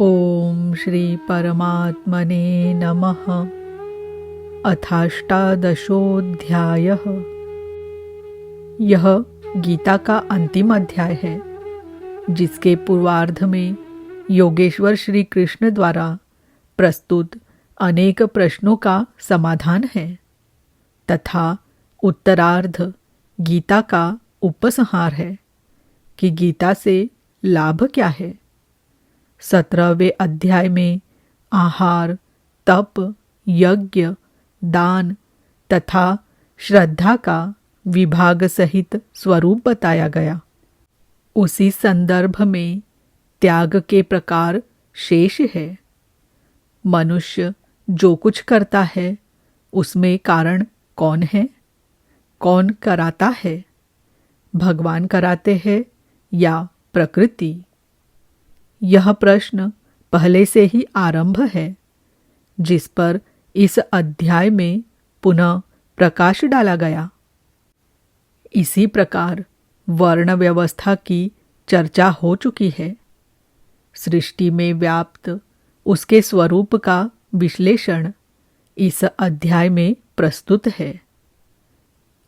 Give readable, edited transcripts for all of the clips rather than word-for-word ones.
ओम श्री परमात्मने नमः। अथाष्टादशोऽध्यायः। यह गीता का अंतिम अध्याय है, जिसके पूर्वार्ध में योगेश्वर श्री कृष्ण द्वारा प्रस्तुत अनेक प्रश्नों का समाधान है तथा उत्तरार्ध गीता का उपसंहार है कि गीता से लाभ क्या है। 17वें अध्याय में आहार, तप, यज्ञ, दान तथा श्रद्धा का विभाग सहित स्वरूप बताया गया। उसी संदर्भ में त्याग के प्रकार शेष है। मनुष्य जो कुछ करता है उसमें कारण कौन है, कौन कराता है? भगवान कराते हैं या प्रकृति? यह प्रश्न पहले से ही आरंभ है, जिस पर इस अध्याय में पुनः प्रकाश डाला गया। इसी प्रकार वर्ण व्यवस्था की चर्चा हो चुकी है। सृष्टि में व्याप्त उसके स्वरूप का विश्लेषण इस अध्याय में प्रस्तुत है।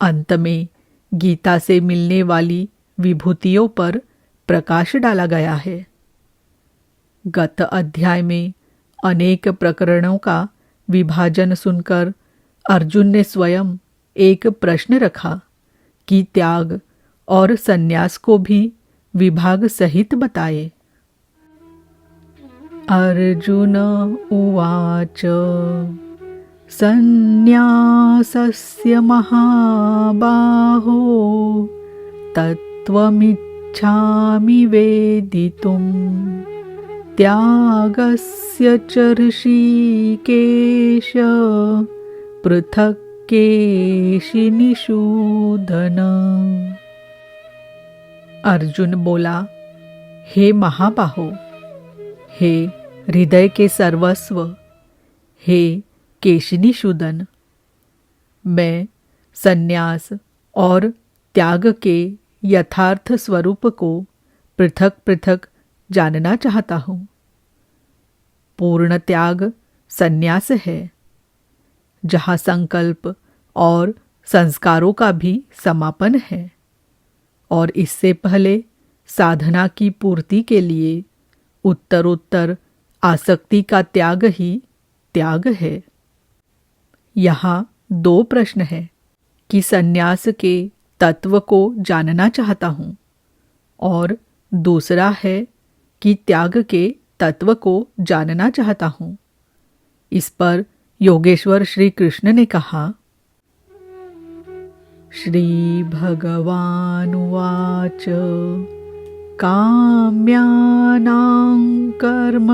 अंत में गीता से मिलने वाली विभूतियों पर प्रकाश डाला गया है। गत अध्याय में अनेक प्रकरणों का विभाजन सुनकर अर्जुन ने स्वयं एक प्रश्न रखा कि त्याग और संन्यास को भी विभाग सहित बताए। अर्जुन उवाच संन्यासस्य महाबाहो तत्त्वमिच्छामि वेदितुम् त्यागस्य च ऋषिकेश पृथक् केशिनिषूदन। अर्जुन बोला, हे महाबाहो, हे हृदय के सर्वस्व, हे केशिनिषूदन, मैं संन्यास और त्याग के यथार्थ स्वरूप को पृथक पृथक जानना चाहता हूँ। पूर्ण त्याग संन्यास है, जहाँ संकल्प और संस्कारों का भी समापन है, और इससे पहले साधना की पूर्ति के लिए उत्तरोत्तर आसक्ति का त्याग ही त्याग है। यहाँ दो प्रश्न है कि संन्यास के तत्व को जानना चाहता हूँ, और दूसरा है कि त्याग के तत्व को जानना चाहता हूँ। इस पर योगेश्वर श्री कृष्ण ने कहा, श्री भगवानुवाच काम्यानां कर्मणान्यासं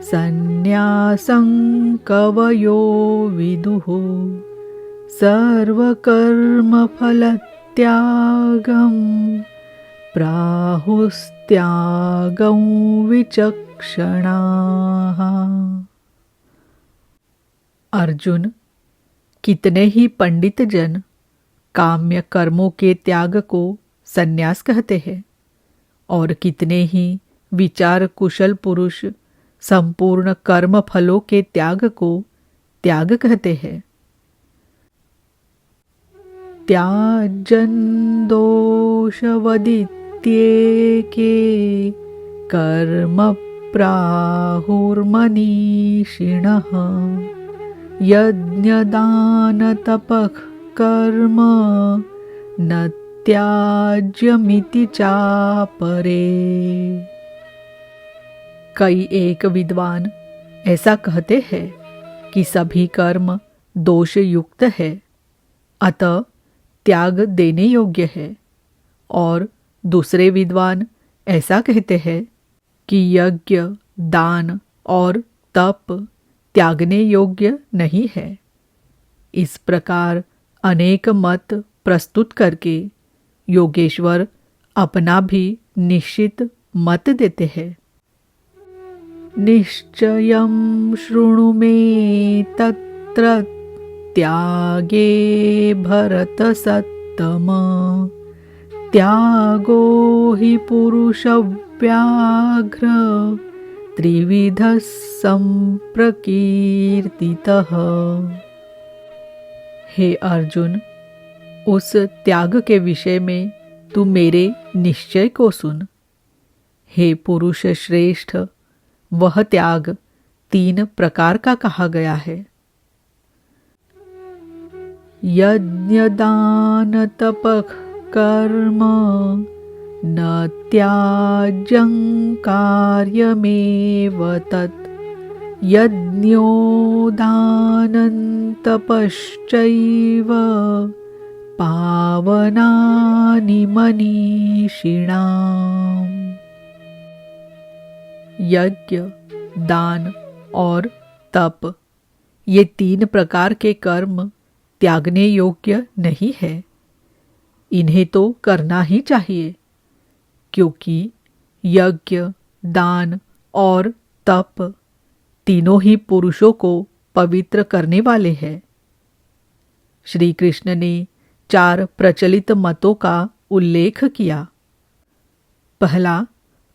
संन्यासं कवयो विदुः सर्वकर्मफलत्यागं प्राहुस्त्यागं विचक्षणाः। अर्जुन, कितने ही पंडित जन काम्य कर्मों के त्याग को संन्यास कहते हैं, और कितने ही विचार कुशल पुरुष संपूर्ण कर्म फलों के त्याग को त्याग कहते हैं। त्याजन् दोषवदित्येके कर्म प्राहुर्मनीषिणः यज्ञदानतपः कर्म न त्याज्यमिति चापरे। कई एक विद्वान ऐसा कहते हैं कि सभी कर्म दोष युक्त है, अतः त्याग देने योग्य है, और दूसरे विद्वान ऐसा कहते हैं कि यज्ञ, दान और तप त्यागने योग्य नहीं है। इस प्रकार अनेक मत प्रस्तुत करके योगेश्वर अपना भी निश्चित मत देते हैं। निश्चयं शृणु मे तत्र त्यागे भरतसत्तम त्यागो हि पुरुषव्याघ्र त्रिविधः संप्रकीर्तितः। हे अर्जुन, उस त्याग के विषय में तू मेरे निश्चय को सुन। हे पुरुष श्रेष्ठ, वह त्याग 3 प्रकार का कहा गया है। यज्ञ दान तप कर्म न त्याज्यं कार्यमेव तत्। यज्ञो दानं तपश्चैव पावनानि मनीषिणाम्। यज्ञ, दान और तप, ये 3 प्रकार के कर्म त्यागने योग्य नहीं है। इन्हें तो करना ही चाहिए, क्योंकि यज्ञ, दान और तप तीनों ही पुरुषों को पवित्र करने वाले हैं। श्री कृष्ण ने 4 प्रचलित मतों का उल्लेख किया। पहला,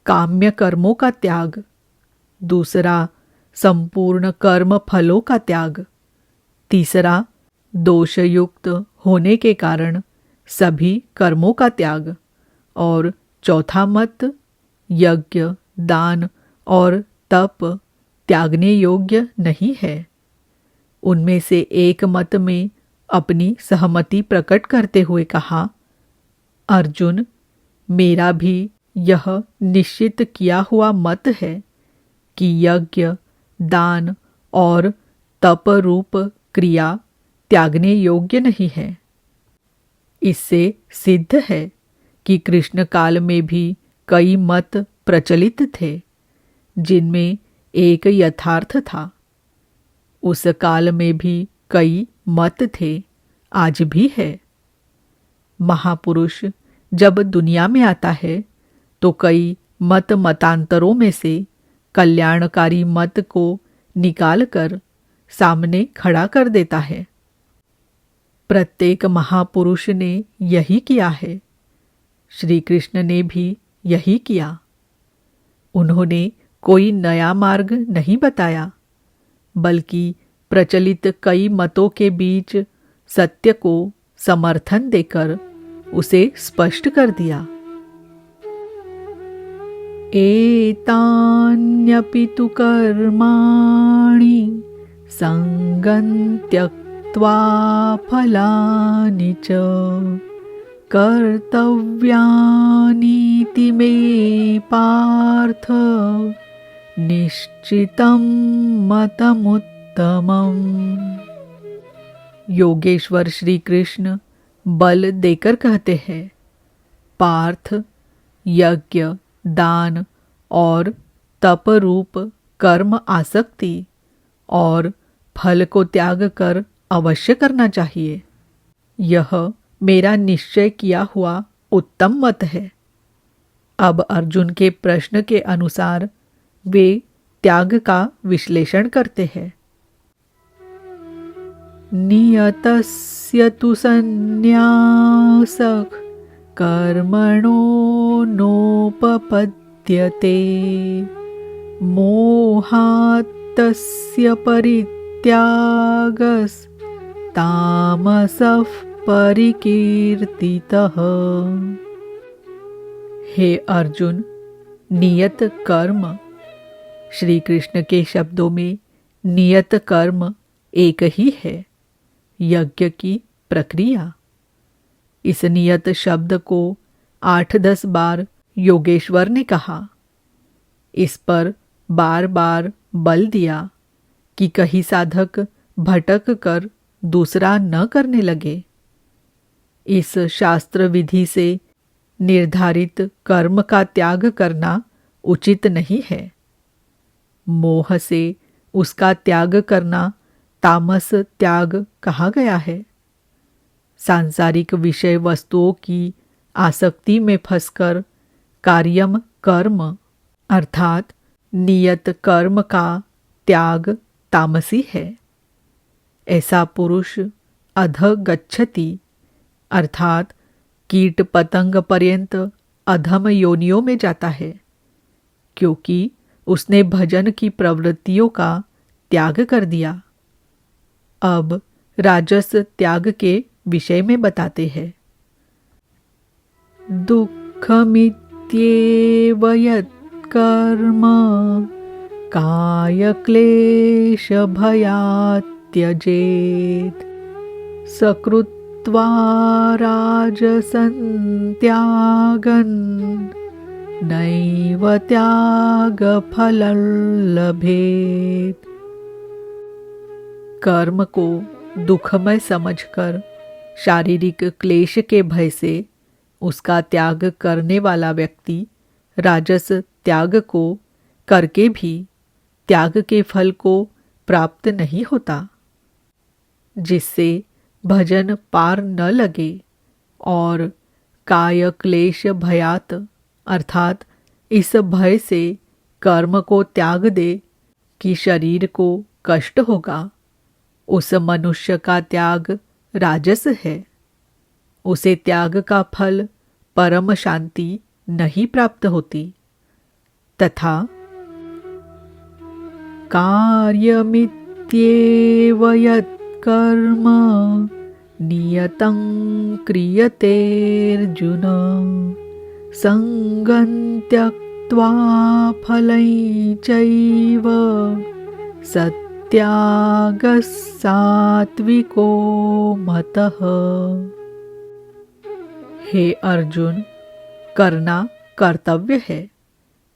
काम्य कर्मों का त्याग। दूसरा, संपूर्ण कर्म फलों का त्याग। तीसरा, दोषयुक्त होने के कारण सभी कर्मों का त्याग। और चौथा मत, यज्ञ, दान और तप त्यागने योग्य नहीं है। उनमें से एक मत में अपनी सहमति प्रकट करते हुए कहा, अर्जुन, मेरा भी यह निश्चित किया हुआ मत है कि यज्ञ, दान और तप रूप क्रिया त्यागने योग्य नहीं है। इससे सिद्ध है कि कृष्ण काल में भी कई मत प्रचलित थे, जिनमें एक यथार्थ था। उस काल में भी कई मत थे, आज भी है। महापुरुष जब दुनिया में आता है तो कई मतांतरों में से कल्याणकारी मत को निकालकर सामने खड़ा कर देता है। प्रत्येक महापुरुष ने यही किया है। श्री कृष्ण ने भी यही किया। उन्होंने कोई नया मार्ग नहीं बताया, बल्कि प्रचलित कई मतों के बीच सत्य को समर्थन देकर उसे स्पष्ट कर दिया। एतान्यपि तु कर्माणि संगं त्यक्त्वा फलानि च कर्तव्यानीति मे पार्थ निश्चितं मतमुत्तमम्। योगेश्वर श्री कृष्ण बल देकर कहते हैं, पार्थ, यज्ञ, दान और तप रूप कर्म आसक्ति और फल को त्याग कर अवश्य करना चाहिए। यह मेरा निश्चय किया हुआ उत्तम मत है। अब अर्जुन के प्रश्न के अनुसार वे त्याग का विश्लेषण करते हैं। नियतस्य तु सन्न्यासः कर्मणो नोपपद्यते मोहात् तस्य परित्यागस्तामसः परिकीर्तितः। हे अर्जुन, नियत कर्म, श्री कृष्ण के शब्दों में नियत कर्म एक ही है, यज्ञ की प्रक्रिया। इस नियत शब्द को 8-10 बार योगेश्वर ने कहा। इस पर बार बार बल दिया कि कहीं साधक भटक कर दूसरा न करने लगे। इस शास्त्र विधि से निर्धारित कर्म का त्याग करना उचित नहीं है। मोह से उसका त्याग करना तामस त्याग कहा गया है। सांसारिक विषय वस्तुओं की आसक्ति में फंसकर कार्यम कर्म अर्थात नियत कर्म का त्याग तामसी है। ऐसा पुरुष अध गच्छति अर्थात कीट पतंग पर्यंत अधम योनियों में जाता है, क्योंकि उसने भजन की प्रवृत्तियों का त्याग कर दिया। अब राजस त्याग के विषय में बताते हैं। दुःखमित्येव यत्कर्म कायक्लेश भयात् त्यजेत् सकृत्वा राजसं नैव त्यागफलं लभेत्। कर्म को दुखमय समझकर शारीरिक क्लेश के भय से उसका त्याग करने वाला व्यक्ति राजस त्याग को करके भी त्याग के फल को प्राप्त नहीं होता, जिससे भजन पार न लगे और काय क्लेश भयात अर्थात इस भय से कर्म को त्याग दे कि शरीर को कष्ट होगा, उस मनुष्य का त्याग राजस है। उसे त्याग का फल परम शांति नहीं प्राप्त होती तथा कार्यमित्येव यत्कर्म नियतं क्रियतेऽर्जुन संगं त्यक्त्वा फलं चैव सत्यागः सात्विको मतः। हे अर्जुन, करना कर्तव्य है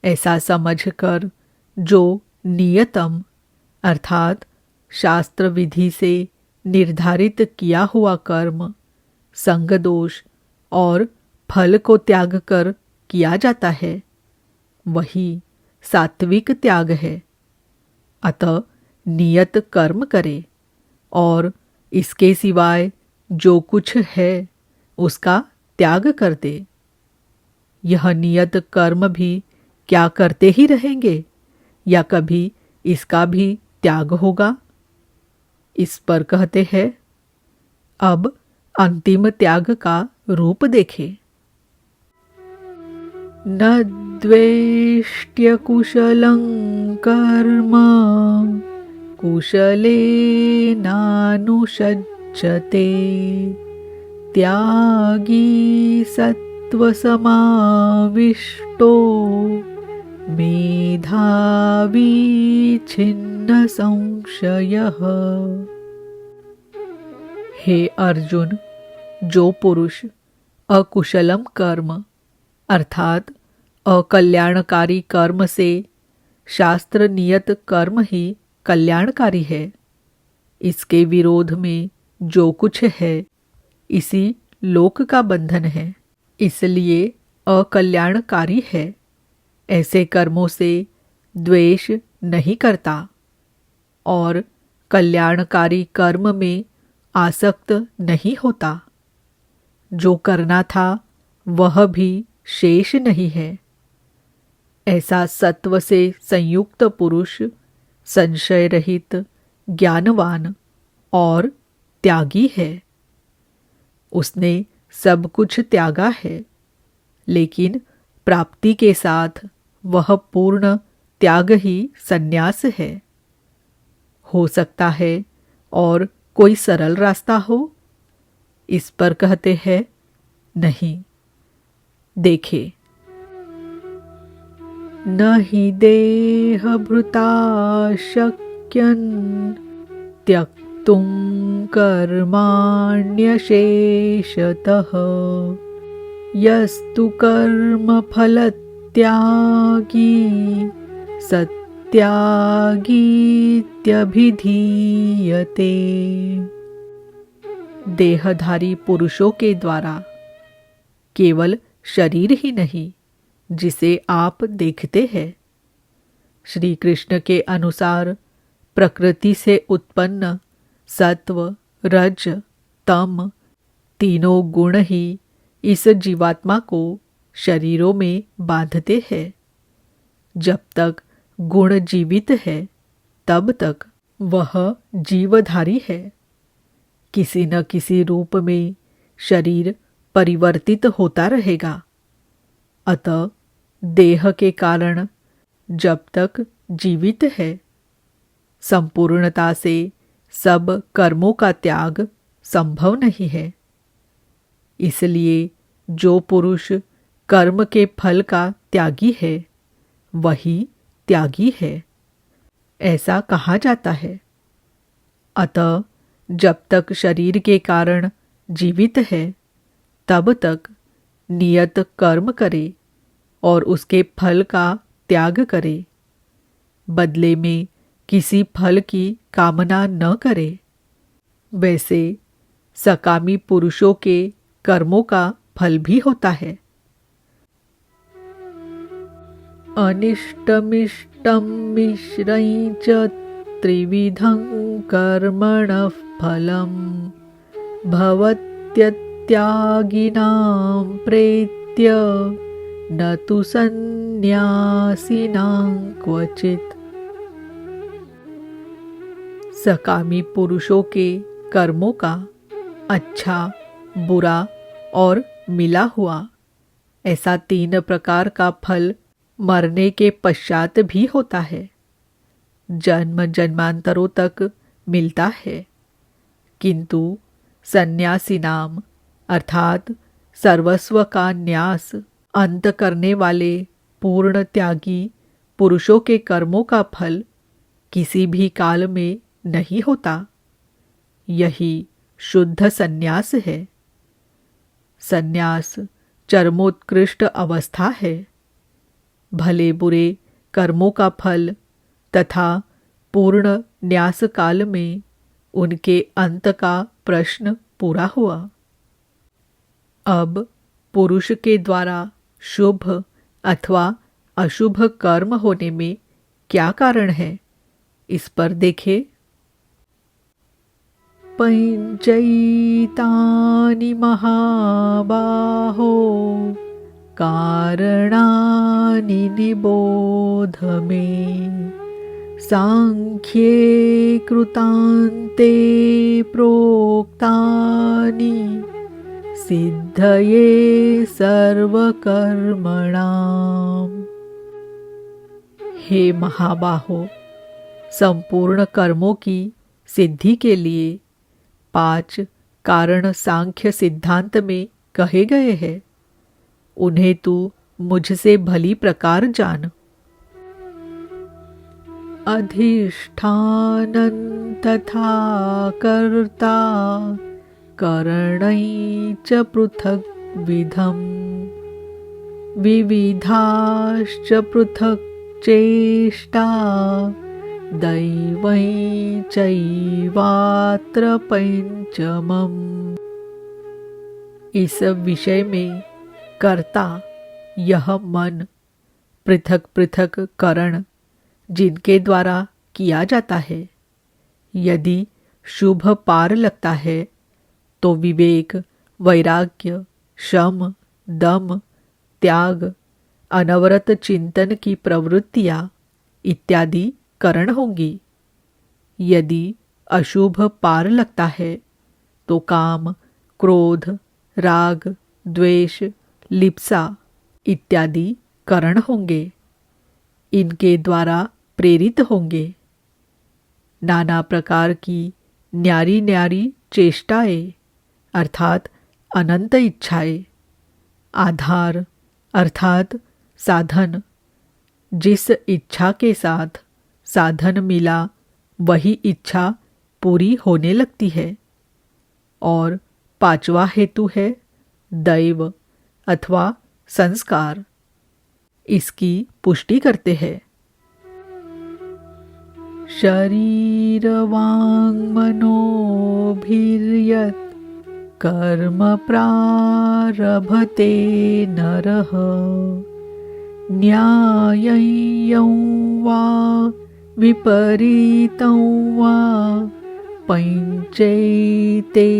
ऐसा समझकर जो नियतम अर्थात शास्त्र विधि से निर्धारित किया हुआ कर्म संग दोष और फल को त्याग कर किया जाता है, वही सात्विक त्याग है। अतः नियत कर्म करे और इसके सिवाय जो कुछ है उसका त्याग कर दे। यह नियत कर्म भी क्या करते ही रहेंगे या कभी इसका भी त्याग होगा? इस पर कहते हैं, अब अंतिम त्याग का रूप देखें। न द्वेष्ट्य कुशलं कर्म कुशलेनानुषज्यते त्यागी सत्त्वसमाविष्टो मेधावी छिन्न संशयः। हे अर्जुन, जो पुरुष अकुशलम कर्म अर्थात अकल्याणकारी कर्म से शास्त्र नियत कर्म ही कल्याणकारी है, इसके विरोध में जो कुछ है इसी लोक का बंधन है, इसलिए अकल्याणकारी है, ऐसे कर्मों से द्वेष नहीं करता और कल्याणकारी कर्म में आसक्त नहीं होता। जो करना था वह भी शेष नहीं है। ऐसा सत्व से संयुक्त पुरुष संशय रहित, ज्ञानवान और त्यागी है। उसने सब कुछ त्यागा है, लेकिन प्राप्ति के साथ वह पूर्ण त्याग ही संन्यास है। हो सकता है और कोई सरल रास्ता हो? इस पर कहते हैं, नहीं। देखे, न हि देहभृता शक्यं त्यक्तुं कर्माण्यशेषतः यस्तु कर्मफलत्यागी सत्यागीत्यभिधीयते। देहधारी पुरुषों के द्वारा केवल शरीर ही नहीं जिसे आप देखते हैं, श्री कृष्ण के अनुसार प्रकृति से उत्पन्न सत्व, रज, तम तीनों गुण ही इस जीवात्मा को शरीरों में बांधते हैं। जब तक गुण जीवित है तब तक वह जीवधारी है। किसी न किसी रूप में शरीर परिवर्तित होता रहेगा। अतः देह के कारण जब तक जीवित है, संपूर्णता से सब कर्मों का त्याग संभव नहीं है। इसलिए जो पुरुष कर्म के फल का त्यागी है, वही त्यागी है, ऐसा कहा जाता है। अतः जब तक शरीर के कारण जीवित है, तब तक नियत कर्म करे और उसके फल का त्याग करे। बदले में किसी फल की कामना न करे। वैसे सकामी पुरुषों के कर्मों का फल भी होता है। अनिष्टमिष्टं मिश्रं च त्रिविधं कर्मणः फलं भवत्यत्यागिनां प्रेत्य न तु सन्न्यासिनां क्वचित्। सकामी पुरुषों के कर्मों का अच्छा, बुरा और मिला हुआ ऐसा 3 प्रकार का फल मरने के पश्चात भी होता है। जन्म जन्मांतरों तक मिलता है, किंतु सन्यासी नाम अर्थात सर्वस्व का न्यास अंत करने वाले पूर्ण त्यागी पुरुषों के कर्मों का फल किसी भी काल में नहीं होता। यही शुद्ध सन्यास है। सन्यास चरमोत्कृष्ट अवस्था है। भले बुरे कर्मों का फल तथा पूर्ण न्यास काल में उनके अंत का प्रश्न पूरा हुआ। अब पुरुष के द्वारा शुभ अथवा अशुभ कर्म होने में क्या कारण है, इस पर देखें। पंचैतानि महाबाहो कारणानि निबोध मे सांख्ये कृतान्ते प्रोक्तानि सिद्धये सर्वकर्मणाम्। हे महाबाहो, संपूर्ण कर्मों की सिद्धि के लिए 5 कारण सांख्य सिद्धांत में कहे गए हैं। उन्हें तू मुझसे भली प्रकार जान। अधिष्ठानं तथा कर्ता करणै च पृथक् विधम् विविधाश्च पृथक् चेष्टा दैवै चैवात्र पंचमम्। इस विषय में कर्ता यह मन, पृथक पृथक करण जिनके द्वारा किया जाता है। यदि शुभ पार लगता है तो विवेक, वैराग्य, शम, दम, त्याग, अनवरत चिंतन की प्रवृत्तियां इत्यादि करण होंगी। यदि अशुभ पार लगता है तो काम, क्रोध, राग, द्वेष, लिप्सा इत्यादि करण होंगे। इनके द्वारा प्रेरित होंगे। नाना प्रकार की न्यारी न्यारी चेष्टाएं अर्थात अनंत इच्छाएं, आधार अर्थात साधन, जिस इच्छा के साथ साधन मिला वही इच्छा पूरी होने लगती है। और 5वां हेतु है दैव अथवा संस्कार। इसकी पुष्टि करते हैं। शरीर वांग मनोभिर्यत् कर्म प्रारभते नरः न्याय्यं वा विपरीतं वा पंचैते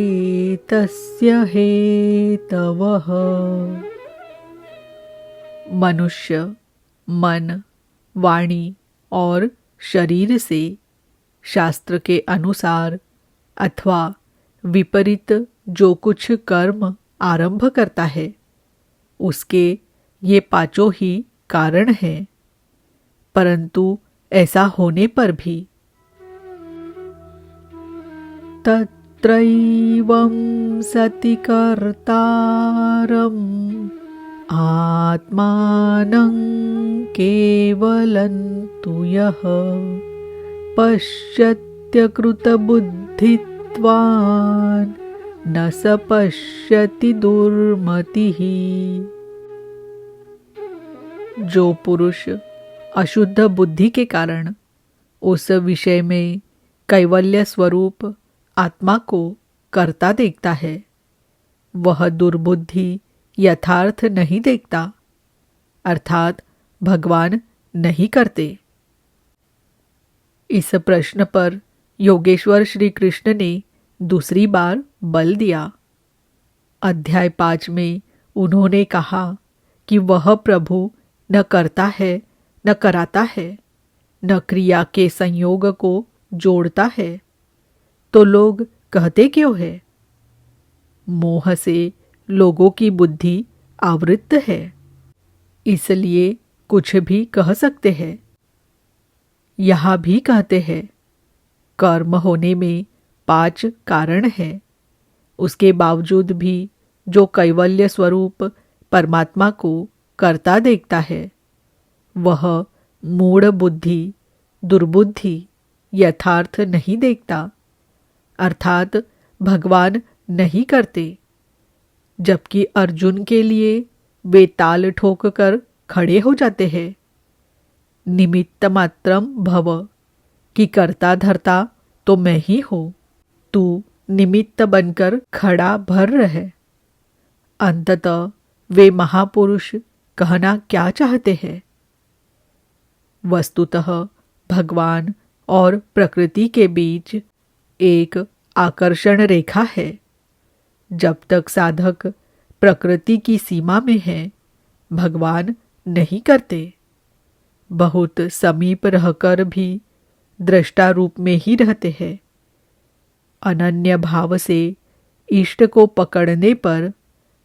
तस्य हेतवः। मनुष्य मन, वाणी और शरीर से शास्त्र के अनुसार अथवा विपरीत जो कुछ कर्म आरंभ करता है, उसके ये पांचों ही कारण हैं। परंतु ऐसा होने पर भी तत्रैवं सति कर्तारम् आत्मानं केवलं तु यः पश्यत्यकृतबुद्धित्वान् न स पश्यति दुर्मतिः। जो पुरुष अशुद्ध बुद्धि के कारण उस विषय में कैवल्य स्वरूप आत्मा को करता देखता है, वह दुर्बुद्धि यथार्थ नहीं देखता, अर्थात भगवान नहीं करते। इस प्रश्न पर योगेश्वर श्री कृष्ण ने दूसरी बार बल दिया। अध्याय 5 में उन्होंने कहा कि वह प्रभु न करता है न कराता है, न क्रिया के संयोग को जोड़ता है, तो लोग कहते क्यों है? मोह से लोगों की बुद्धि आवृत्त है, इसलिए कुछ भी कह सकते हैं। यहाँ भी कहते हैं कर्म होने में 5 कारण हैं, उसके बावजूद भी जो कैवल्य स्वरूप परमात्मा को करता देखता है, वह मूढ़ बुद्धि दुर्बुद्धि यथार्थ नहीं देखता, अर्थात भगवान नहीं करते। जबकि अर्जुन के लिए वे ताल ठोक कर खड़े हो जाते हैं। निमित्त मात्रम भव, कि करता धरता तो मैं ही हूँ, तू निमित्त बनकर खड़ा भर रहे। अंततः वे महापुरुष कहना क्या चाहते हैं? वस्तुतः भगवान और प्रकृति के बीच एक आकर्षण रेखा है। जब तक साधक प्रकृति की सीमा में है, भगवान नहीं करते। बहुत समीप रहकर भी दृष्टा रूप में ही रहते हैं। अनन्य भाव से इष्ट को पकड़ने पर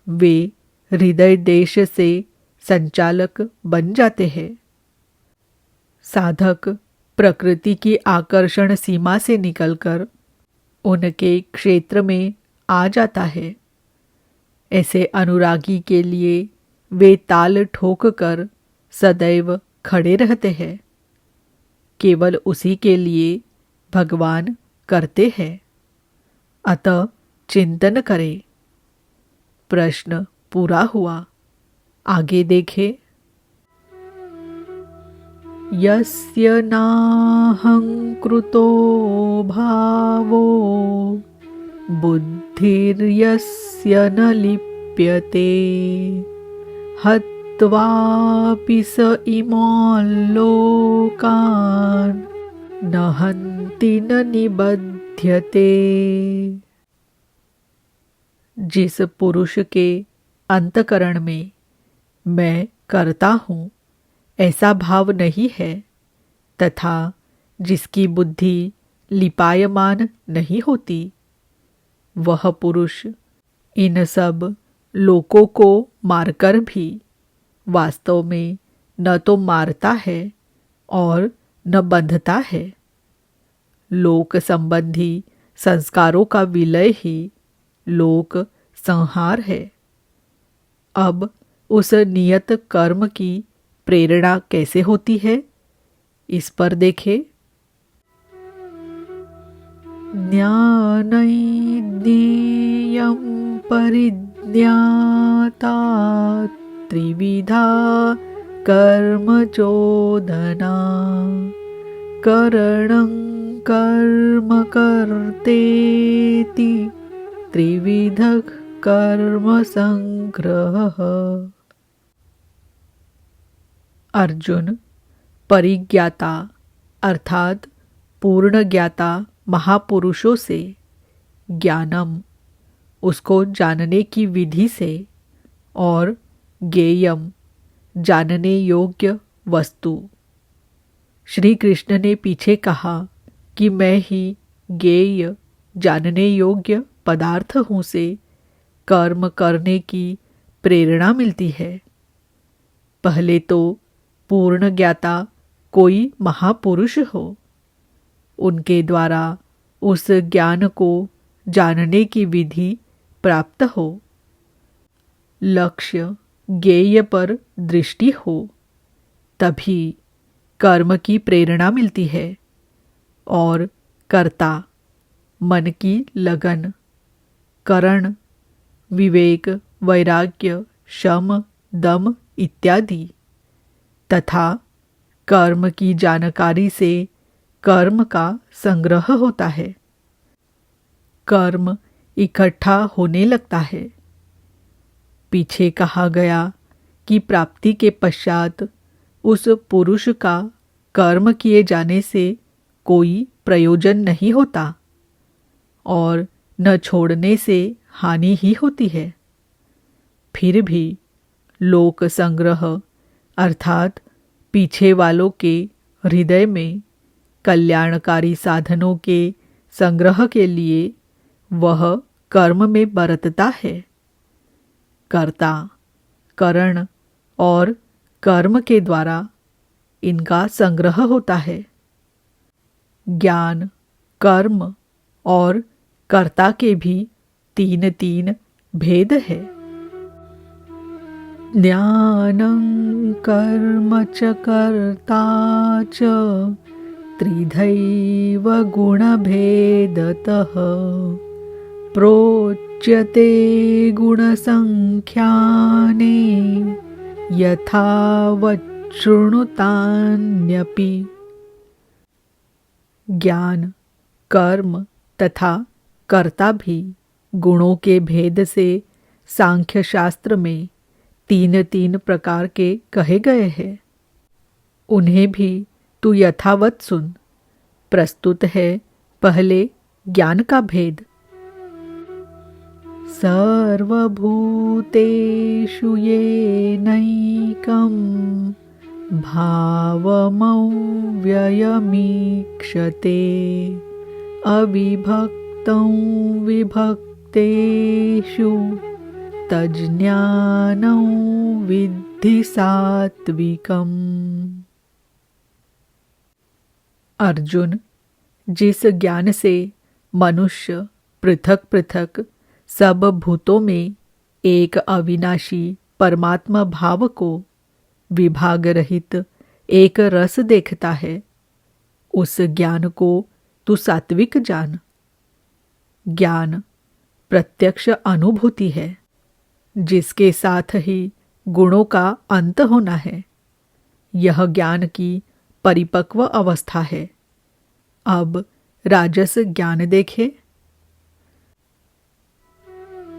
वे हृदय देश से संचालक बन जाते हैं। साधक प्रकृति की आकर्षण सीमा से निकलकर उनके क्षेत्र में आ जाता है। ऐसे अनुरागी के लिए वे ताल ठोक कर सदैव खड़े रहते हैं। केवल उसी के लिए भगवान करते हैं। अतः चिंतन करें। प्रश्न पूरा हुआ। आगे देखें। यस्य नाहंकृतो भावो बुद्धिर्यस्य न लिप्यते हत्वापि स इमान् लोकान् न हन्ति न निबध्यते। जिस पुरुष के अंतकरण में मैं करता हूँ ऐसा भाव नहीं है, तथा जिसकी बुद्धि लिपायमान नहीं होती, वह पुरुष इन सब लोकों को मारकर भी वास्तव में न तो मारता है और न बंधता है। लोक संबंधी संस्कारों का विलय ही लोक संहार है। अब उस नियत कर्म की प्रेरणा कैसे होती है, इस पर देखें। ज्ञानैर्ज्ञेयं परिज्ञाता त्रिविधा कर्म चोदना करणं कर्म कर्तेति त्रिविधः कर्म संग्रहः। अर्जुन, परिज्ञाता अर्थात पूर्ण ज्ञाता महापुरुषों से ज्ञानम उसको जानने की विधि से और ज्ञेयम जानने योग्य वस्तु। श्री कृष्ण ने पीछे कहा कि मैं ही ज्ञेय जानने योग्य पदार्थ हूँ से कर्म करने की प्रेरणा मिलती है। पहले तो पूर्ण ज्ञाता कोई महापुरुष हो, उनके द्वारा उस ज्ञान को जानने की विधि प्राप्त हो, लक्ष्य ज्ञेय पर दृष्टि हो, तभी कर्म की प्रेरणा मिलती है और कर्ता मन की लगन, करण, विवेक, वैराग्य, शम, दम इत्यादि तथा कर्म की जानकारी से कर्म का संग्रह होता है। कर्म इकट्ठा होने लगता है। पीछे कहा गया कि प्राप्ति के पश्चात उस पुरुष का कर्म किए जाने से कोई प्रयोजन नहीं होता और न छोड़ने से हानि ही होती है। फिर भी लोक संग्रह अर्थात पीछे वालों के हृदय में कल्याणकारी साधनों के संग्रह के लिए वह कर्म में बरतता है। कर्ता, करण और कर्म के द्वारा इनका संग्रह होता है। ज्ञान, कर्म और कर्ता के भी तीन तीन भेद है। ज्ञानं कर्म च कर्ता च त्रिधैव गुणभेदतः प्रोच्यते गुणसंख्याने यथावत् शृणुतान्यपि। ज्ञान, कर्म तथा कर्ता भी गुणों के भेद से सांख्य शास्त्र में तीन तीन प्रकार के कहे गए हैं। उन्हें भी तू यथावत सुन। प्रस्तुत है पहले ज्ञान का भेद। सर्वभूतेषु येनैकं भावमव्ययमीक्षते अविभक्तं विभक्तेषु तज्ज्ञानं विद्धि सात्विकम्। अर्जुन, जिस ज्ञान से मनुष्य पृथक पृथक सब भूतों में एक अविनाशी परमात्मा भाव को विभाग रहित एक रस देखता है, उस ज्ञान को तू सात्विक जान। ज्ञान प्रत्यक्ष अनुभूति है, जिसके साथ ही गुणों का अंत होना है। यह ज्ञान की परिपक्व अवस्था है। अब राजस ज्ञान देखे।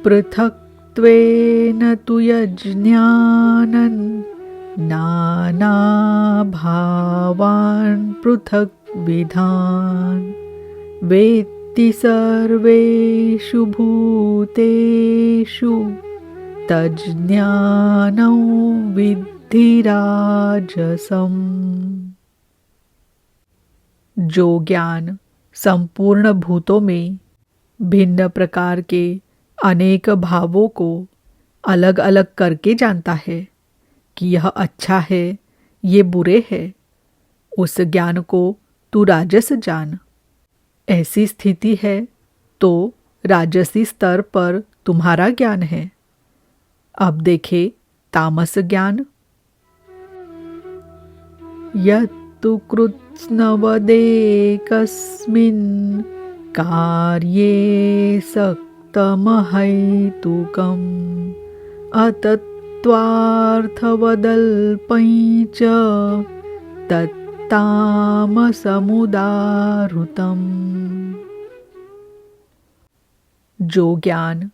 पृथक्त्वेन तु यज्ञानन् नानाभावान् पृथक् विधान् वेत्ति सर्वेषु भूतेषु तज्ज्ञानं विद्धि राजसम्। जो ज्ञान संपूर्ण भूतों में भिन्न प्रकार के अनेक भावों को अलग अलग करके जानता है कि यह अच्छा है, ये बुरे है, उस ज्ञान को तू राजस जान। ऐसी स्थिति है तो राजसी स्तर पर तुम्हारा ज्ञान है। अब देखे तामस ज्ञान। यत्तु कृत्स्नवदेकस्मिन् कार्ये सक्तमहैतुकम् अतत्त्वार्थवदल्पं च तत्तामसमुदाहृतम्। जो ज्ञान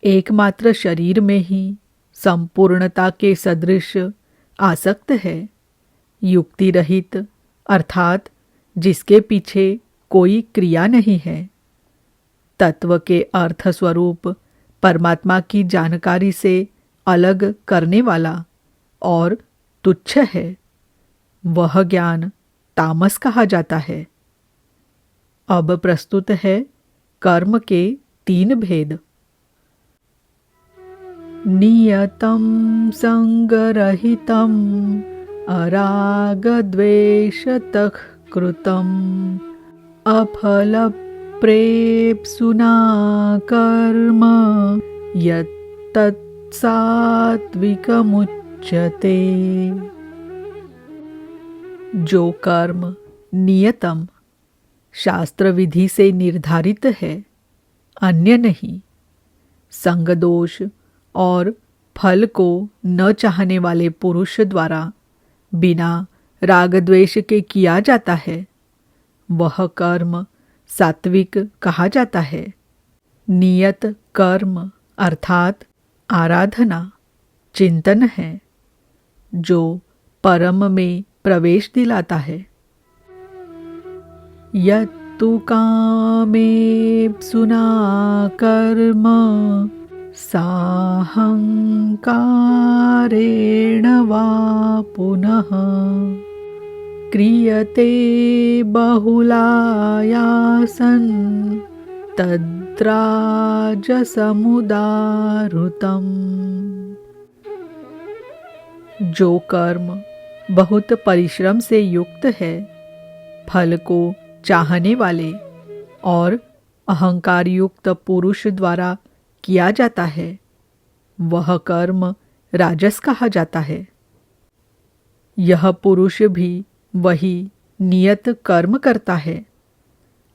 एकमात्र शरीर में ही संपूर्णता के सदृश आसक्त है, युक्ति रहित अर्थात जिसके पीछे कोई क्रिया नहीं है, तत्व के अर्थ स्वरूप परमात्मा की जानकारी से अलग करने वाला और तुच्छ है, वह ज्ञान तामस कहा जाता है। अब प्रस्तुत है कर्म के तीन भेद। नियतं संगरहितं अरागद्वेषतः कृतं अफलप्रेप्सुना कर्म यत्तत्सात्विकमुच्यते। जो कर्म नियतम शास्त्र विधि से निर्धारित है, अन्य नहीं, संग दोष और फल को न चाहने वाले पुरुष द्वारा बिना राग द्वेष के किया जाता है, वह कर्म सात्विक कहा जाता है। नियत कर्म अर्थात आराधना चिंतन है, जो परम में प्रवेश दिलाता है। यत्तु कामेप्सुना कर्म साहंकारेण वा पुनः क्रियते बहुलायासन् तद्राजसमुदाहृतम्। जो कर्म बहुत परिश्रम से युक्त है, फल को चाहने वाले और अहंकार युक्त पुरुष द्वारा किया जाता है, वह कर्म राजस कहा जाता है। यह पुरुष भी वही नियत कर्म करता है,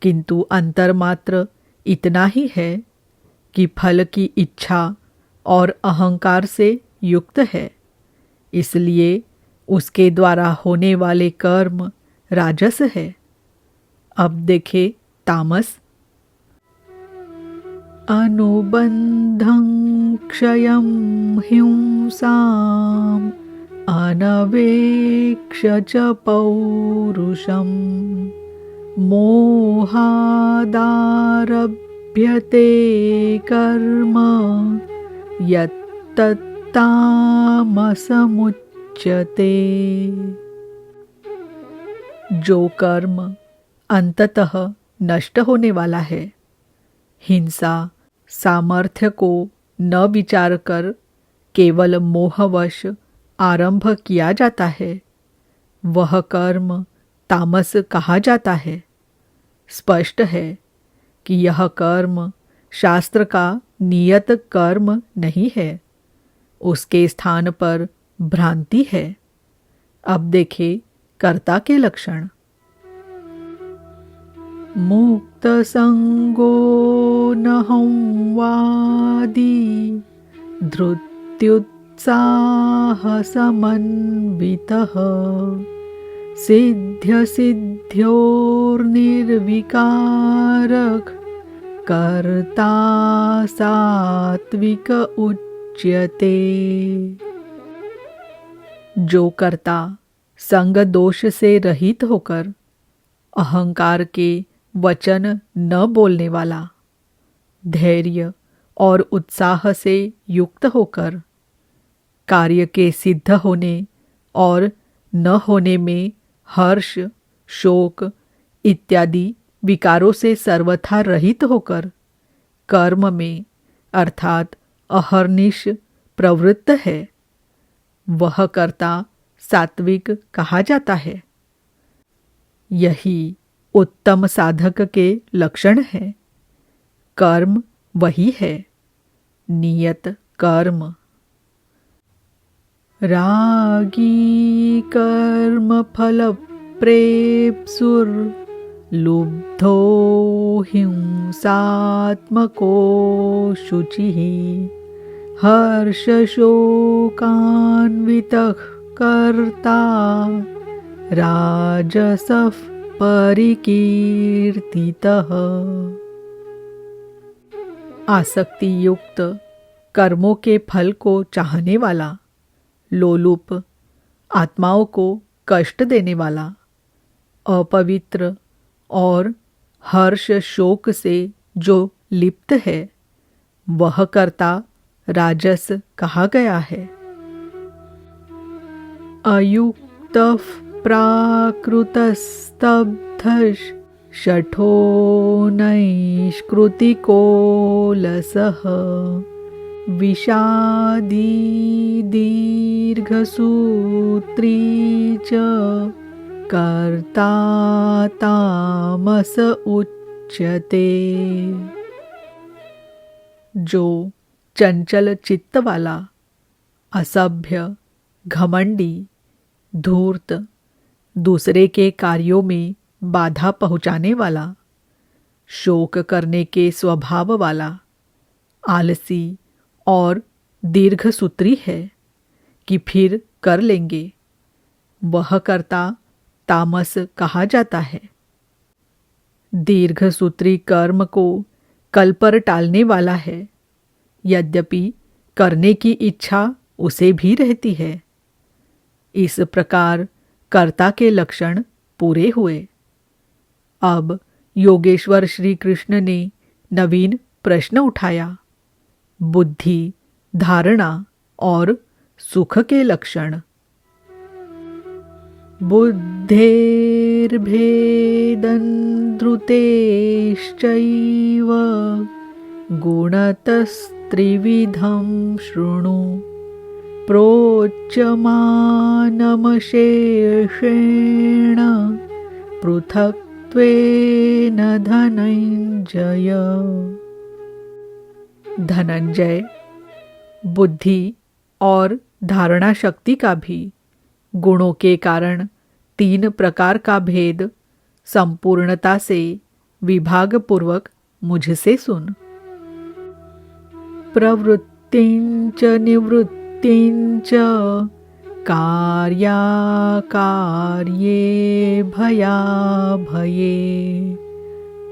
किंतु अंतर मात्र इतना ही है कि फल की इच्छा और अहंकार से युक्त है, इसलिए उसके द्वारा होने वाले कर्म राजस है। अब देखे तामस। अनुबंधं क्षयं हिंसाम् अनवेक्ष्य च पौरुषं मोहादारभ्यते कर्म यत्तत्तामसमुच्यते। जो कर्म अंततः नष्ट होने वाला है, हिंसा सामर्थ्य को न विचार कर केवल मोहवश आरंभ किया जाता है, वह कर्म तामस कहा जाता है। स्पष्ट है कि यह कर्म शास्त्र का नियत कर्म नहीं है, उसके स्थान पर भ्रांति है। अब देखे कर्ता के लक्षण। मुक्त संगो नहं वादी धृत्युत्साह समन्वितः सिद्ध्य सिद्ध्योर्निर्विकारक कर्ता सात्विक उच्यते। जो कर्ता संग दोष से रहित होकर अहंकार के वचन न बोलने वाला, धैर्य और उत्साह से युक्त होकर कार्य के सिद्ध होने और न होने में हर्ष, शोक इत्यादि विकारों से सर्वथा रहित होकर कर्म में अर्थात अहर्निश प्रवृत्त है, वह कर्ता सात्विक कहा जाता है। यही उत्तम साधक के लक्षण है। कर्म वही है, नियत कर्म। रागी कर्म फल प्रेप्सुर्लुब्धो हिंसात्मको शुचिः हर्ष शोकान्वितः कर्ता राजसः परिकीर्तितः। आसक्ति युक्त कर्मों के फल को चाहने वाला, लोलुप, आत्माओं को कष्ट देने वाला, अपवित्र और हर्ष शोक से जो लिप्त है, वह कर्ता राजस कहा गया है। अयुक्तः प्राकृतस्तब्धः शठो नैष्कृतिको लसः विषादी दीर्घसूत्री च कर्ता तामस उच्यते। जो चंचल चित्त वाला, असभ्य, घमंडी, धूर्त, दूसरे के कार्यों में बाधा पहुँचाने वाला, शोक करने के स्वभाव वाला, आलसी और दीर्घसूत्री है कि फिर कर लेंगे, वह कर्ता तामस कहा जाता है। दीर्घसूत्री कर्म को कल पर टालने वाला है, यद्यपि करने की इच्छा उसे भी रहती है। इस प्रकार कर्ता के लक्षण पूरे हुए। अब योगेश्वर श्री कृष्ण ने नवीन प्रश्न उठाया, बुद्धि, धारणा और सुख के लक्षण। बुद्धेर्भेदं धृतेश्चैव गुणतस्त्रिविधं शृणु प्रोच्यमानमशेषेण पृथक्त्वेन धनंजय। धनंजय, बुद्धि और धारणा शक्ति का भी गुणों के कारण 3 प्रकार का भेद संपूर्णता से विभाग पूर्वक मुझसे सुन। प्रवृत्तिंच निवृत्तिंच कार्याकार्ये भयाभये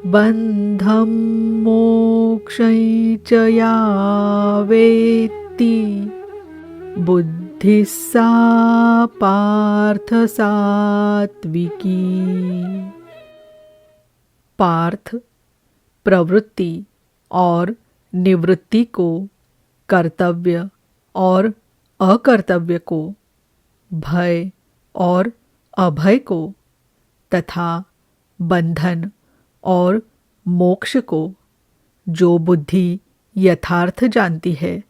बंधं मोक्षं च या वेत्ति बुद्धि सा पार्थ सात्विकी। पार्थ, प्रवृत्ति और निवृत्ति को, कर्तव्य और अकर्तव्य को, भय और अभय को तथा बंधन और मोक्ष को जो बुद्धि यथार्थ जानती है,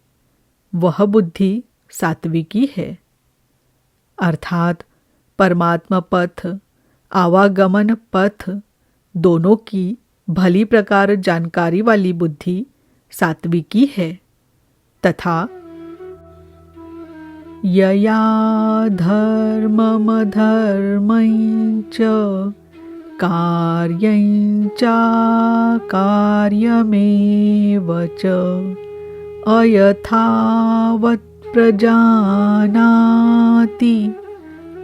वह बुद्धि सात्विकी है। अर्थात परमात्मा पथ, आवागमन पथ दोनों की भली प्रकार जानकारी वाली बुद्धि सात्विकी है तथा यया धर्ममधर्मं च कार्यं चाकार्यमेव च अयथावत् प्रजानाति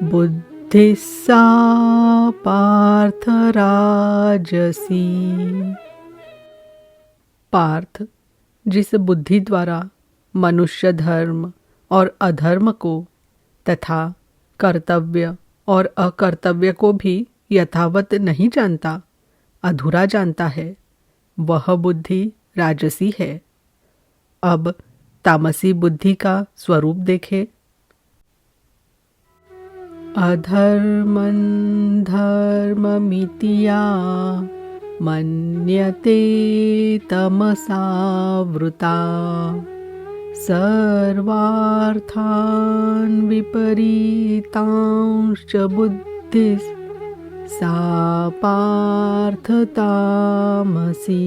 बुद्धि सा पार्थ राजसी। पार्थ, जिस बुद्धि द्वारा मनुष्य धर्म और अधर्म को तथा कर्तव्य और अकर्तव्य को भी यथावत नहीं जानता, अधूरा जानता है, वह बुद्धि राजसी है। अब तामसी बुद्धि का स्वरूप देखे। अधर्मं धर्ममिति या मन्यते तमसावृता सर्वार्थान् विपरीतांश्च बुद्धिः सा पार्थ तामसी।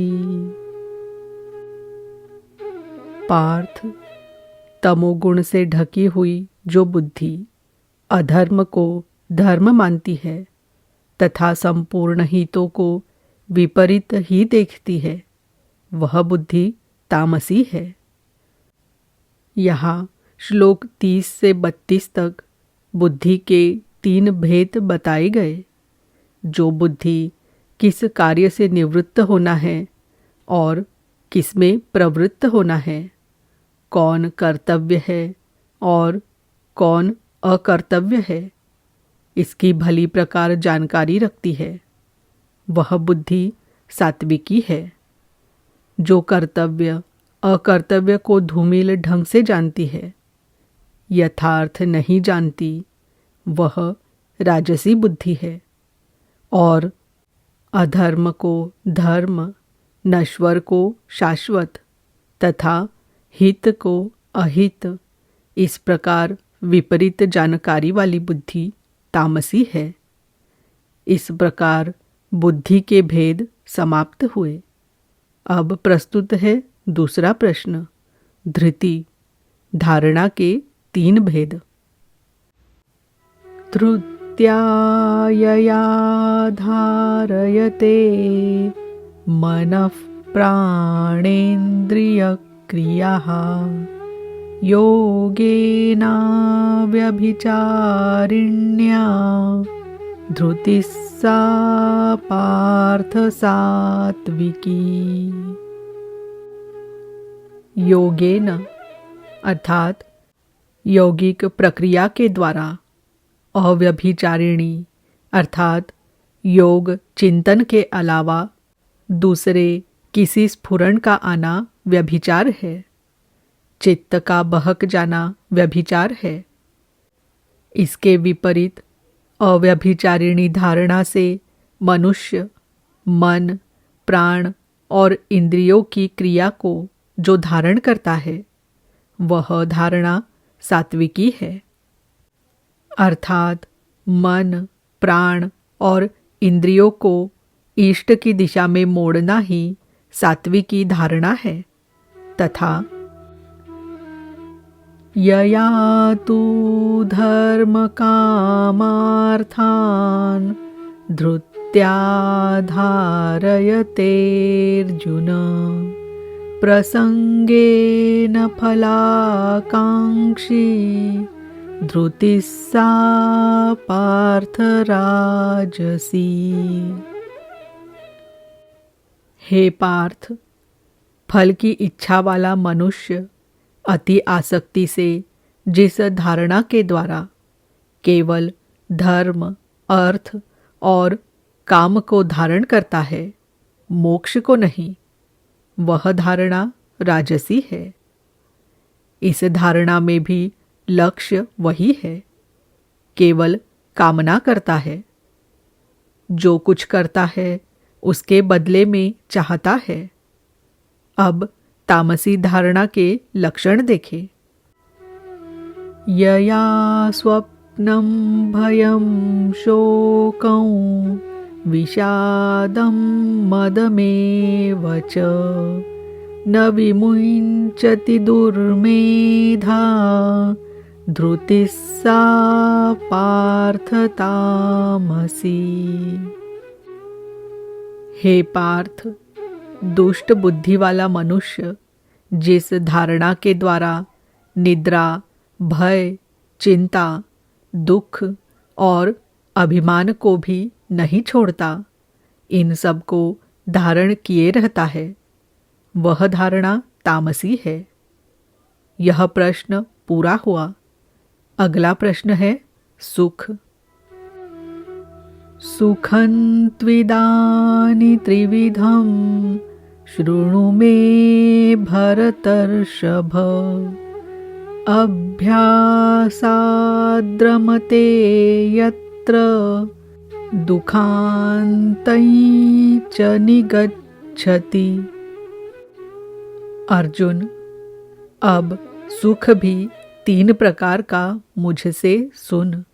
पार्थ, तमोगुण से ढकी हुई जो बुद्धि अधर्म को धर्म मानती है तथा संपूर्ण हितों को विपरीत ही देखती है, वह बुद्धि तामसी है। यहाँ श्लोक 30 से 32 तक बुद्धि के 3 भेद बताए गए। जो बुद्धि किस कार्य से निवृत्त होना है और किसमें प्रवृत्त होना है, कौन कर्तव्य है और कौन अकर्तव्य है, इसकी भली प्रकार जानकारी रखती है, वह बुद्धि सात्विकी है। जो कर्तव्य अकर्तव्य को धूमिल ढंग से जानती है, यथार्थ नहीं जानती, वह राजसी बुद्धि है। और अधर्म को धर्म, नश्वर को शाश्वत तथा हित को अहित इस प्रकार विपरीत जानकारी वाली बुद्धि तामसी है। इस प्रकार बुद्धि के भेद समाप्त हुए। अब प्रस्तुत है दूसरा प्रश्न, धृति, धारणा के 3 भेद। धृत्या यया धारयते मनः प्राणेन्द्रियक्रियाः योगेनाव्यभिचारिण्या धृतिः सा पार्थ सात्विकी। योगेन अर्थात यौगिक प्रक्रिया के द्वारा, अव्यभिचारिणी अर्थात योग चिंतन के अलावा दूसरे किसी स्फुरण का आना व्यभिचार है। चित्त का बहक जाना व्यभिचार है। इसके विपरीत अव्यभिचारिणी धारणा से मनुष्य मन, प्राण और इंद्रियों की क्रिया को जो धारण करता है वह धारणा सात्विकी है। अर्थात मन, प्राण और इंद्रियों को इष्ट की दिशा में मोड़ना ही सात्विकी धारणा है। तथा यया तु धर्म कामार्थान धृत्या धारयतेऽर्जुन प्रसंगेन फलाकांक्षी धृतिः सा पार्थ राजसी। हे पार्थ, फल की इच्छा वाला मनुष्य अति आसक्ति से जिस धारणा के द्वारा केवल धर्म, अर्थ और काम को धारण करता है, मोक्ष को नहीं, वह धारणा राजसी है। इस धारणा में भी लक्ष्य वही है, केवल कामना करता है। जो कुछ करता है उसके बदले में चाहता है। अब तामसी धारणा के लक्षण देखें। यया स्वप्नं भयं शोकं विषादं मदमेव च न विमुञ्चति दुर्मेधा धृतिः सा पार्थ तामसी। हे पार्थ, दुष्ट बुद्धि वाला मनुष्य जिस धारणा के द्वारा निद्रा, भय, चिंता, दुख और अभिमान को भी नहीं छोड़ता, इन सब को धारण किए रहता है, वह धारणा तामसी है। यह प्रश्न पूरा हुआ। अगला प्रश्न है सुख। सुखं त्विदानि त्रिविधं शृणु मे भरतर्षभ अभ्यासाद्रमते यत्र दुःखान्तै च निगच्छति। अर्जुन, अब सुख भी 3 प्रकार का मुझसे सुन।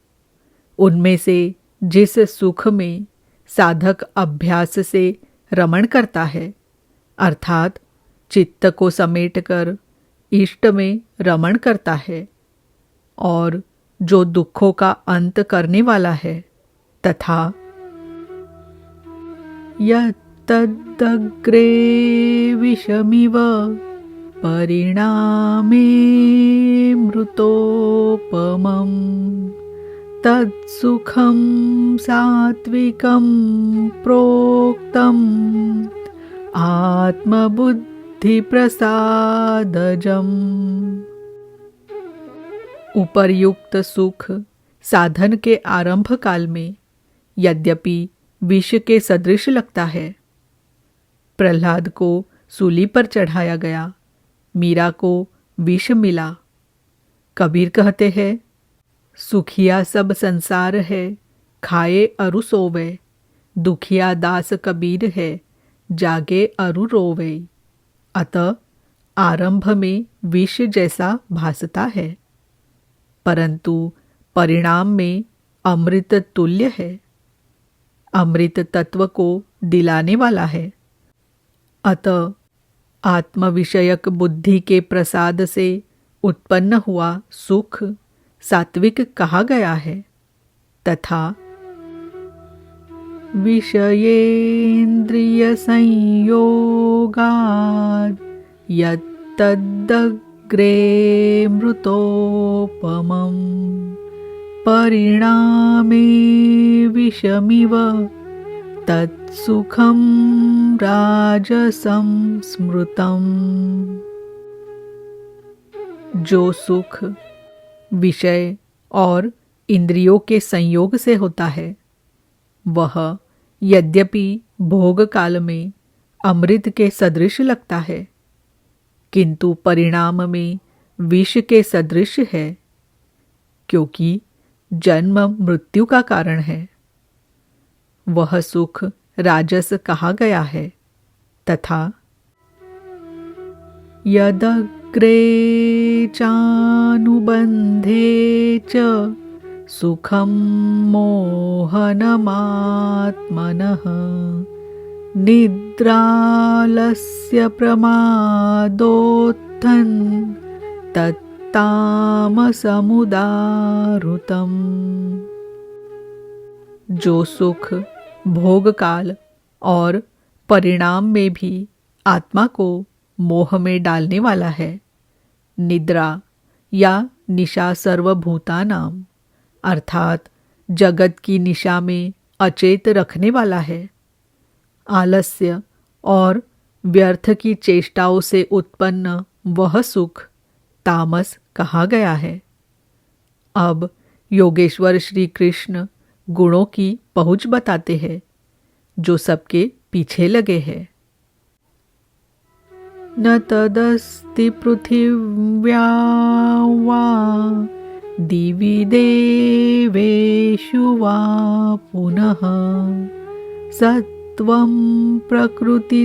उनमें से जिस सुख में साधक अभ्यास से रमण करता है, अर्थात चित्त को समेटकर इष्ट में रमण करता है, और जो दुखों का अंत करने वाला है, तथा यत्तदग्रे विषमिव परिणामे मृतोपमम् तत्सुखं सात्विकं प्रोक्तम् आत्मबुद्धिप्रसादजम्। उपर्युक्त सुख साधन के आरंभ काल में यद्यपि विष के सदृश लगता है। प्रहलाद को सूली पर चढ़ाया गया, मीरा को विष मिला। कबीर कहते हैं, सुखिया सब संसार है, खाए अरु सोवे, दुखिया दास कबीर है, जागे अरु रोवे। अतः आरंभ में विष जैसा भासता है, परंतु परिणाम में अमृत तुल्य है, अमृत तत्व को दिलाने वाला है। अतः आत्म विषयक बुद्धि के प्रसाद से उत्पन्न हुआ सुख सात्विक कहा गया है, तथा विषयेन्द्रिय संयोगाद यत्तदग्रे मृतोपमं परिणामे विषमिव तत्सुखं राजसं स्मृतम्। जो सुख विषय और इंद्रियों के संयोग से होता है, वह यद्यपि भोग काल में अमृत के सदृश लगता है, किंतु परिणाम में विष के सदृश है, क्योंकि जन्म मृत्यु का कारण है। वह सुख राजस कहा गया है, तथा यदग्रे चानुबंधे च सुखं मोहनमात्मनः निद्रालस्य प्रमादोत्थं तत्तामसमुदाहृतम्। जो सुख भोग काल और परिणाम में भी आत्मा को मोह में डालने वाला है, निद्रा या निशा सर्वभूतानां अर्थात जगत की निशा में अचेत रखने वाला है, आलस्य और व्यर्थ की चेष्टाओं से उत्पन्न वह सुख तामस कहा गया है। अब योगेश्वर श्री कृष्ण गुणों की पहुंच बताते हैं, जो सबके पीछे लगे हैं। न तदस्ति पृथिव्या वा दिवि देवेषु वा पुनः सत्वं प्रकृतिजैर्मुक्तै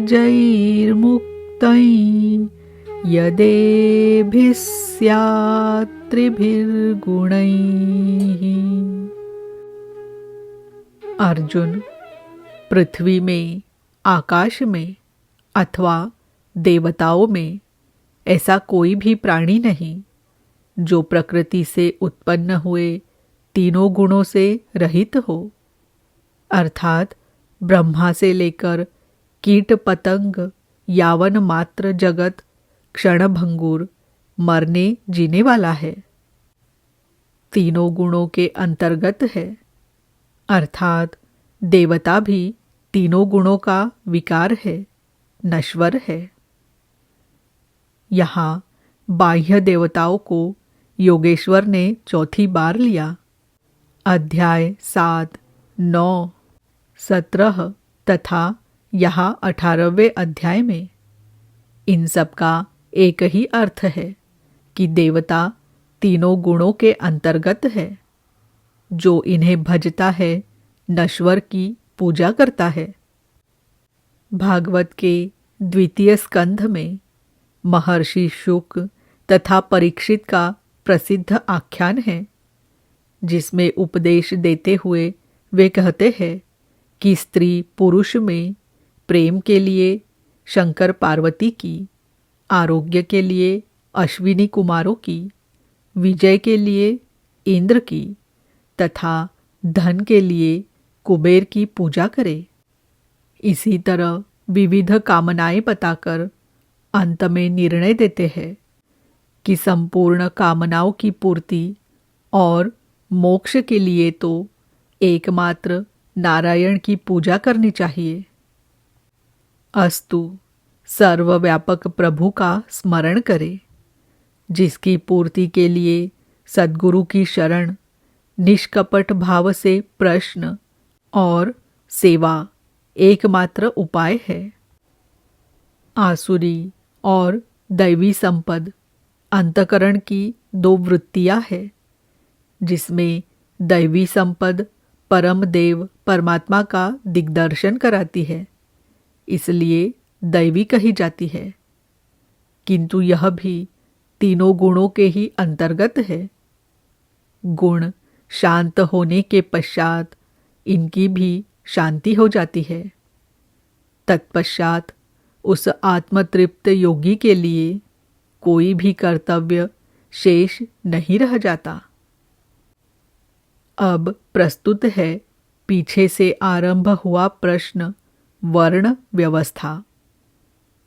यदेभिः स्यात् त्रिभिर्गुणैः। अर्जुन, पृथ्वी में, आकाश में अथवा देवताओं में ऐसा कोई भी प्राणी नहीं जो प्रकृति से उत्पन्न हुए तीनों गुणों से रहित हो, अर्थात ब्रह्मा से लेकर कीट पतंग यावन मात्र जगत क्षणभंगुर मरने जीने वाला है, तीनों गुणों के अंतर्गत है, अर्थात देवता भी तीनों गुणों का विकार है, नश्वर है। यहाँ बाह्य देवताओं को योगेश्वर ने चौथी बार लिया। अध्याय 7, 9, 17 तथा यहाँ 18वें अध्याय में इन सब का एक ही अर्थ है कि देवता तीनों गुणों के अंतर्गत है। जो इन्हें भजता है नश्वर की पूजा करता है। भागवत के द्वितीय स्कंध में महर्षि शुक तथा परीक्षित का प्रसिद्ध आख्यान है, जिसमें उपदेश देते हुए वे कहते हैं कि स्त्री पुरुष में प्रेम के लिए शंकर पार्वती की, आरोग्य के लिए अश्विनी कुमारों की, विजय के लिए इंद्र की तथा धन के लिए कुबेर की पूजा करे। इसी तरह विविध कामनाएं बताकर अंत में निर्णय देते हैं कि संपूर्ण कामनाओं की पूर्ति और मोक्ष के लिए तो एकमात्र नारायण की पूजा करनी चाहिए। अस्तु, सर्वव्यापक प्रभु का स्मरण करें, जिसकी पूर्ति के लिए सद्गुरु की शरण, निष्कपट भाव से प्रश्न और सेवा एकमात्र उपाय है। आसुरी और दैवी संपद अंतकरण की दो वृत्तियां हैं, जिसमें दैवी संपद परम देव परमात्मा का दिग्दर्शन कराती है, इसलिए दैवी कही जाती है, किंतु यह भी तीनों गुणों के ही अंतर्गत है। गुण शांत होने के पश्चात इनकी भी शांति हो जाती है। तत्पश्चात उस आत्मतृप्त योगी के लिए कोई भी कर्तव्य शेष नहीं रह जाता। अब प्रस्तुत है पीछे से आरंभ हुआ प्रश्न वर्ण व्यवस्था।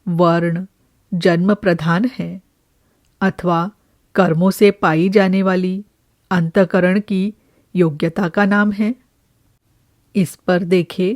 वर्ण जन्म प्रधान है अथवा कर्मों से पाई जाने वाली अंतःकरण की योग्यता का नाम है। इस पर देखें